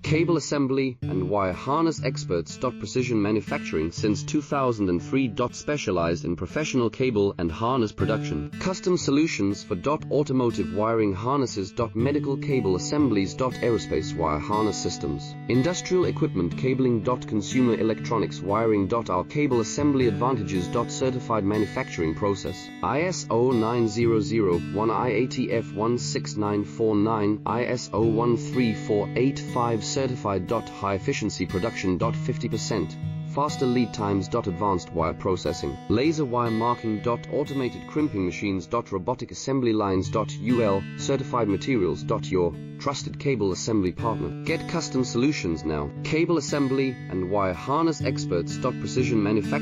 Cable assembly and wire harness experts. Precision manufacturing since 2003. Specialized in professional cable and harness production. Custom solutions for automotive wiring harnesses. Medical cable assemblies. Aerospace wire harness systems. Industrial equipment cabling. Consumer electronics wiring. Our cable assembly advantages. Certified manufacturing process. ISO 9001 IATF 16949 ISO 13485 certified. High efficiency production. 50%. Faster lead times. Advanced wire processing. Laser wire marking. Automated crimping machines. Robotic assembly lines. UL certified materials. Your trusted cable assembly partner. Get custom solutions now. Cable assembly and wire harness experts. Precision manufacturing.